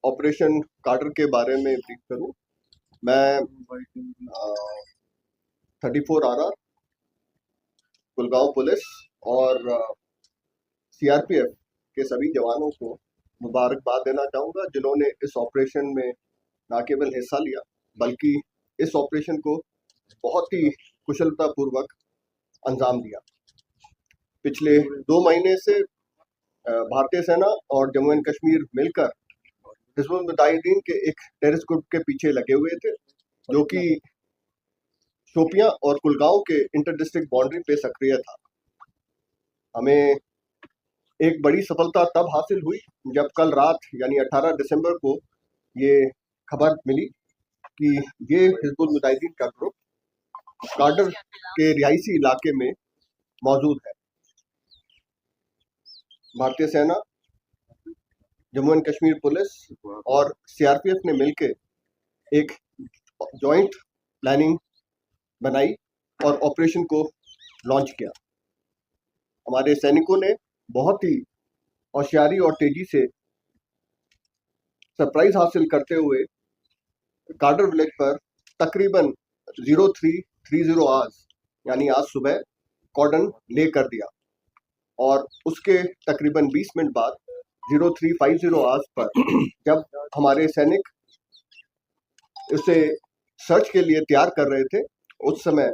Operation quarter के बारे में ब्रीफ करूं। मैं 34 RR कुलगांव पुलिस और CRPF के सभी जवानों को मुबारकबाद देना चाहूँगा, जिन्होंने इस ऑपरेशन में न केवल हिस्सा लिया बल्कि इस ऑपरेशन को बहुत ही कुशलतापूर्वक अंजाम दिया। पिछले 2 महीने से भारतीय सेना और जम्मू एंड कश्मीर मिलकर हिजबुल मुजाहिदीन के एक टेररिस्ट ग्रुप के पीछे लगे हुए थे, जो कि शोपियां और कुलगांव के इंटर डिस्ट्रिक्ट बाउंड्री पे सक्रिय था। हमें एक बड़ी सफलता तब हासिल हुई जब कल रात यानी 18 दिसंबर को ये खबर मिली कि ये हिजबुल मुजाहिदीन का ग्रुप कार्टर के रिहायशी इलाके में मौजूद है। भारतीय सेना, जम्मू एंड कश्मीर पुलिस और CRPF ने मिलकर एक जॉइंट प्लानिंग बनाई और ऑपरेशन को लॉन्च किया। हमारे सैनिकों ने बहुत ही होशियारी और तेजी से सरप्राइज हासिल करते हुए कार्टर विलेज पर तकरीबन 0330 आवर्स यानी आज सुबह कॉर्डन ले कर दिया और उसके तकरीबन 20 मिनट बाद 0350 आवर्स पर जब हमारे सैनिक उसे सर्च के लिए तैयार कर रहे थे, उस समय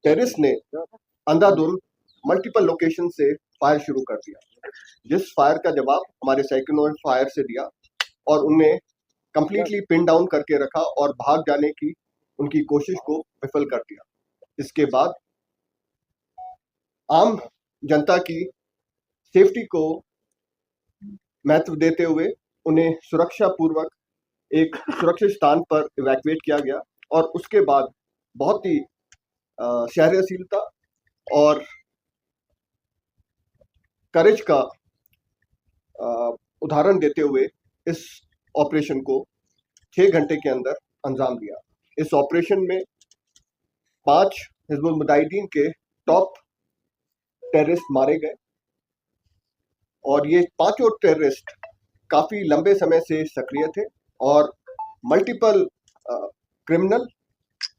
टेररिस्ट ने अंधाधुंध मल्टीपल लोकेशन से फायर शुरू कर दिया, जिस फायर का जवाब हमारे सैनिकों ने फायर से दिया और उन्हें कंप्लीटली पिन डाउन करके रखा और भाग जाने की उनकी कोशिश को विफल कर दिया। इसके बाद आम जनता की सेफ्टी को महत्व देते हुए उन्हें सुरक्षा पूर्वक एक सुरक्षित स्थान पर इवैक्यूएट किया गया और उसके बाद बहुत ही सहनशीलता और करेज का उदाहरण देते हुए इस ऑपरेशन को 6 घंटे के अंदर अंजाम दिया। इस ऑपरेशन में 5 हिजबुल मुजाहिदीन के टॉप टेररिस्ट मारे गए और ये 5 टेररिस्ट काफी लंबे समय से सक्रिय थे और multiple criminal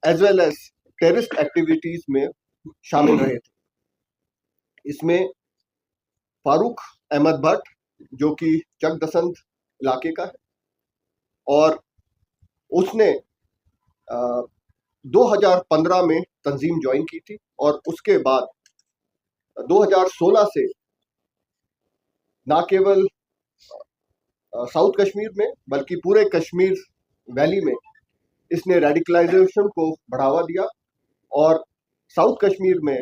as well as terrorist activities में शामिल रहे थे। इसमें फारूक अहमद भट्ट, जो कि चकदसंत इलाके का है, और उसने 2015 में तंजीम ज्वाइन की थी और उसके बाद 2016 से न केवल साउथ कश्मीर में बल्कि पूरे कश्मीर वैली में इसने रेडिकलाइजेशन को बढ़ावा दिया और साउथ कश्मीर में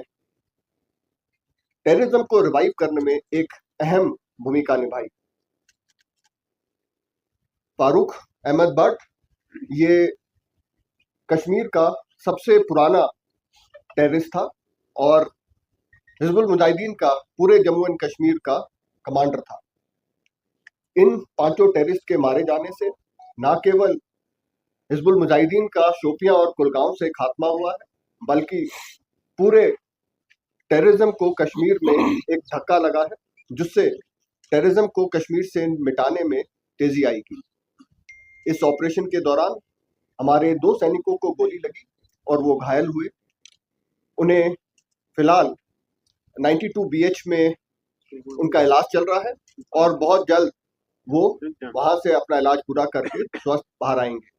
टेररिज्म को रिवाइव करने में एक अहम भूमिका निभाई। फारूक अहमद भट्ट ये कश्मीर का सबसे पुराना टेररिस्ट था और हिजबुल मुजाहिदीन का पूरे जम्मू एंड कश्मीर का कमांडर था। इन 5 टेररिस्ट के मारे जाने से न केवल हिजबुल मुजाहिदीन का शोपियां और कुलगांव से खात्मा हुआ है, बल्कि पूरे टेररिज्म को कश्मीर में एक धक्का लगा है, जिससे टेररिज्म को कश्मीर से मिटाने में तेजी आएगी। इस ऑपरेशन के दौरान हमारे 2 सैनिकों को गोली लगी और वो घायल हुए। उन्हें फिलहाल 92 BH में उनका इलाज चल रहा है और बहुत जल्द वो वहां से अपना इलाज पूरा करके स्वस्थ बाहर आएंगे।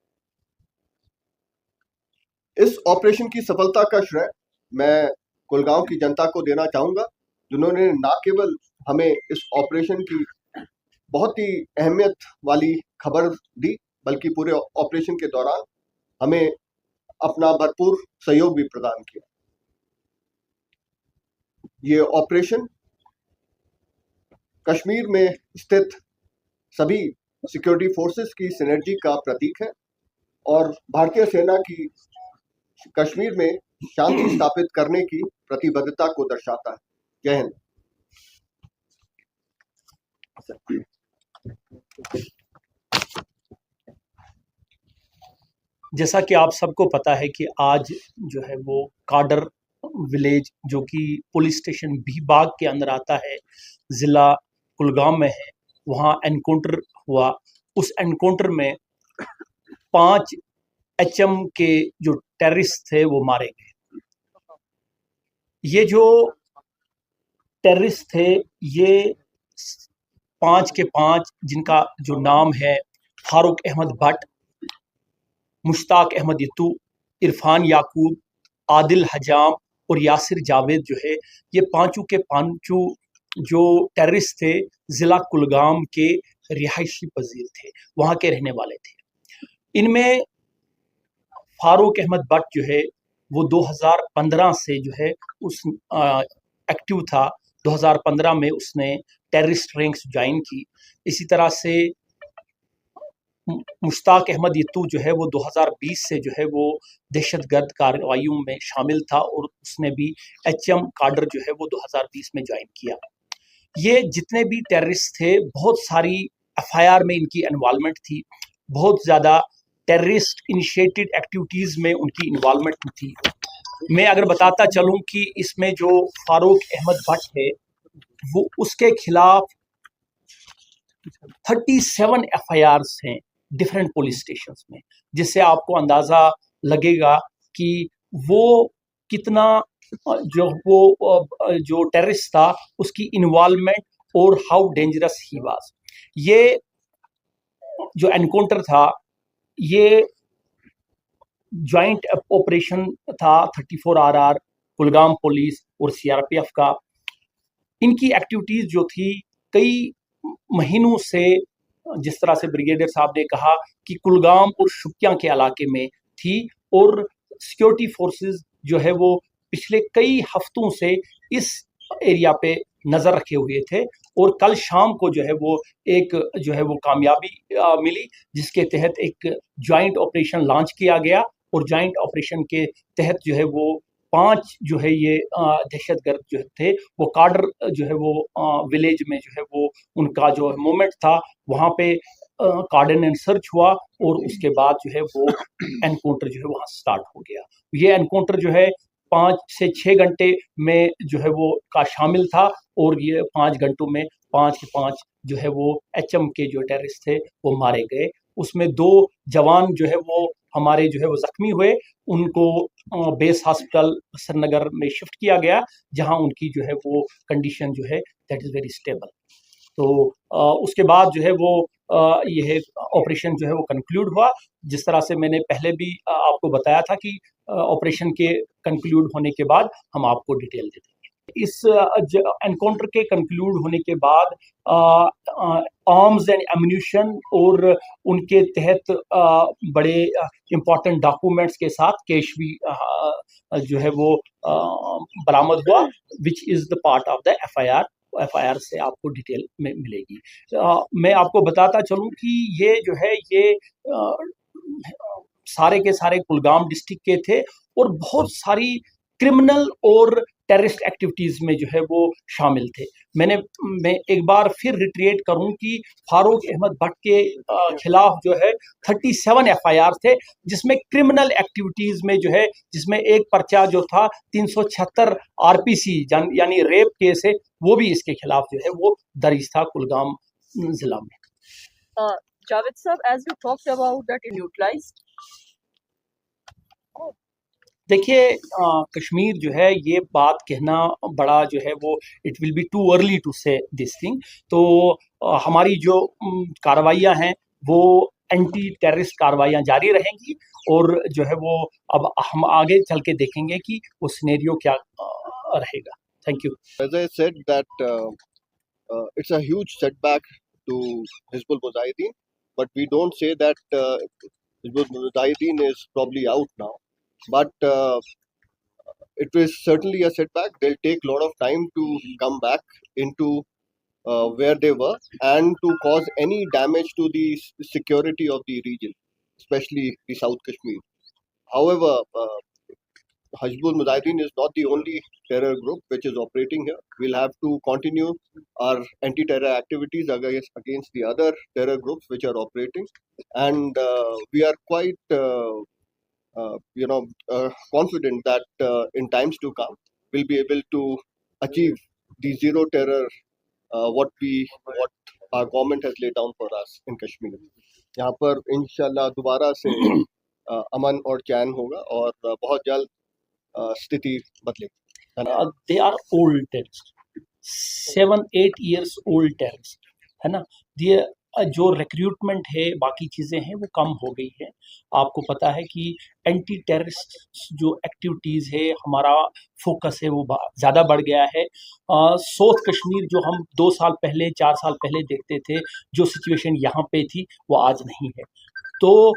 इस ऑपरेशन की सफलता का श्रेय मैं कुलगांव की जनता को देना चाहूंगा, जिन्होंने न केवल हमें इस ऑपरेशन की बहुत ही अहमियत वाली खबर दी, बल्कि पूरे ऑपरेशन के दौरान हमें अपना भरपूर सहयोग भी प्रदान किया। ये ऑपरेशन कश्मीर में स्थित सभी सिक्योरिटी फोर्सेस की सिनर्जी का प्रतीक है और भारतीय सेना की कश्मीर में शांति स्थापित करने की प्रतिबद्धता को दर्शाता है। जय हिंद। जैसा कि आप सबको पता है कि आज जो है वो कार्टर विलेज, जो कि पुलिस स्टेशन भी बाग के अंदर आता है, ज़िला कुलगाम में है, वहाँ एनकाउंटर हुआ। उस एनकाउंटर में 5 एचएम के जो टेररिस्ट थे वो मारे गए। ये जो टेररिस्ट थे, ये 5 के 5 जिनका जो नाम है फारूक अहमद भट्ट, मुश्ताक अहमद यत्तू, इरफान याकूब, आदिल हजाम और यासिर जावेद जो है, ये पांचों के पांचों जो टेररिस्ट थे ज़िला कुलगाम के रिहायशी पजीर थे, वहाँ के रहने वाले थे। इनमें फारूक अहमद भट्ट जो है वो 2015 से जो है उस एक्टिव था। 2015 में उसने टेररिस्ट रैंक्स ज्वाइन की। इसी तरह से मुश्ताक अहमद यत्तू जो है वो 2020 से जो है वो दहशतगर्द कार्रवाइयों में शामिल था और उसने भी एचएम काडर जो है वो 2020 में ज्वाइन किया। ये जितने भी टेररिस्ट थे, बहुत सारी एफआईआर में इनकी इन्वॉल्वमेंट थी, बहुत ज़्यादा टेररिस्ट इनिशिएटेड एक्टिविटीज़ में उनकी इन्वॉल्वमेंट थी। मैं अगर बताता चलूं कि इसमें जो फारूक अहमद भट्ट है वो उसके खिलाफ 37 एफआईआर्स हैं डिफरेंट पुलिस स्टेशंस में, जिससे आपको अंदाज़ा लगेगा कि वो कितना जो टेररिस्ट था उसकी इन्वॉल्वमेंट और हाउ डेंजरस ही वाज। ये जो एनकाउंटर था ये जॉइंट ऑपरेशन था 34RR कुलगाम पुलिस और सीआरपीएफ का। इनकी एक्टिविटीज जो थी कई महीनों से, जिस तरह से ब्रिगेडियर साहब ने कहा कि कुलगाम और शुपियां के इलाके में थी और सिक्योरिटी फोर्सेस जो है वो पिछले कई हफ्तों से इस एरिया पे नज़र रखे हुए थे। और कल शाम को जो है वो एक जो है वो कामयाबी मिली, जिसके तहत एक जॉइंट ऑपरेशन लॉन्च किया गया और जॉइंट ऑपरेशन के तहत जो है वो 5 जो है ये दहशतगर्द जो थे वो काडर जो है वो विलेज में जो है वो उनका जो मूवमेंट था, वहाँ पे कार्डिनेंट सर्च हुआ और उसके बाद जो है वो एनकाउंटर जो है वहाँ स्टार्ट हो गया। ये एनकाउंटर जो है 5 से 6 घंटे में जो है वो का शामिल था और ये 5 घंटों में 5 के 5 जो है वो एचएम के जो टेररिस्ट थे वो मारे गए। उसमें 2 जवान जो है वो हमारे जो है वो जख्मी हुए, उनको बेस हॉस्पिटल श्रीनगर में शिफ्ट किया गया, जहां उनकी जो है वो कंडीशन जो है दैट इज़ वेरी स्टेबल। तो उसके बाद जो है वो यह ऑपरेशन जो है वो कंक्लूड हुआ। जिस तरह से मैंने पहले भी आपको बताया था कि ऑपरेशन के कंक्लूड होने के बाद हम आपको डिटेल दे देंगे। इस एनकाउंटर के कंक्लूड होने के बाद आर्म्स एंड एम्यूनिशन और उनके तहत बड़े इम्पोर्टेंट डॉक्यूमेंट्स के साथ कैश भी जो है वो बरामद हुआ, which is the part of the FIR से आपको डिटेल में मिलेगी। मैं आपको बताता चलूं कि ये जो है ये सारे के सारे कुलगाम डिस्ट्रिक्ट के थे और बहुत सारी क्रिमिनल और टेररिस्ट एक्टिविटीज में जो है वो शामिल थे। मैं एक बार फिर रिट्रेट करूं कि फारूक अहमद भट्ट के खिलाफ जो है 37 एफआईआर थे, जिसमें क्रिमिनल एक्टिविटीज में जो है, जिसमें एक पर्चा जो था 376 आरपीसी यानी रेप केस है, वो भी इसके खिलाफ जो है वो दर्ज था कुलगाम जिला में। Javed sir, as you talked about that utilized, देखिए कश्मीर जो है ये बात कहना बड़ा जो है वो it will be too early to say this thing. तो हमारी जो कार्रवाइयाँ हैं वो एंटी टेररिस्ट कार्रवाइयाँ जारी रहेंगी और जो है वो अब हम आगे चल के देखेंगे कि वो सिनेरियो क्या रहेगा। Thank you. As I said that it's a huge setback to Hizbul Mujahideen, but we don't say that Hizbul Mujahideen is probably out now. But it is certainly a setback. They'll take a lot of time to come back into where they were and to cause any damage to the security of the region, especially the South Kashmir. However, Hizbul Mujahideen is not the only terror group which is operating here. We'll have to continue our anti-terror activities against the other terror groups which are operating, and we are quite confident that in times to come we'll be able to achieve the zero terror what our government has laid down for us in Kashmir. यहाँ पर इंशाल्लाह दोबारा से अमन और चैन होगा और बहुत जल्द स्थिति बदलेगी, है ना? They are old terrorists, 7-8 years old terrorists, है ना? ये जो रिक्रूटमेंट है, बाकी चीज़ें हैं, वो कम हो गई है। आपको पता है कि एंटी टेररिस्ट जो एक्टिविटीज़ है, हमारा फोकस है, वो ज़्यादा बढ़ गया है। साउथ कश्मीर जो हम 2 साल पहले, 4 साल पहले देखते थे, जो सिचुएशन यहाँ पे थी, वो आज नहीं है। तो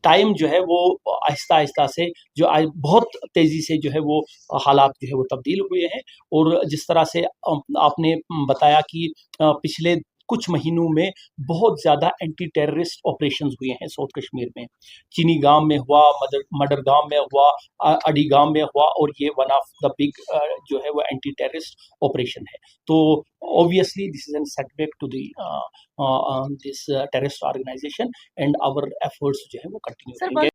टाइम जो है वो आहिस्ता-आहिस्ता से जो आज बहुत तेज़ी से जो है वो हालात जो है वो तब्दील हुए हैं। और जिस तरह से आपने बताया कि पिछले कुछ महीनों में बहुत ज़्यादा एंटी टेररिस्ट ऑपरेशंस हुए हैं साउथ कश्मीर में। चीनीगाम में हुआ, मडरगाम में हुआ, अडीगाम में हुआ, और ये वन ऑफ द बिग जो है वो एंटी टेररिस्ट ऑपरेशन है। तो obviously this is an setback to this terrorist organisation, and our efforts जो है वो कंटिन्यू Sir, करेंगे।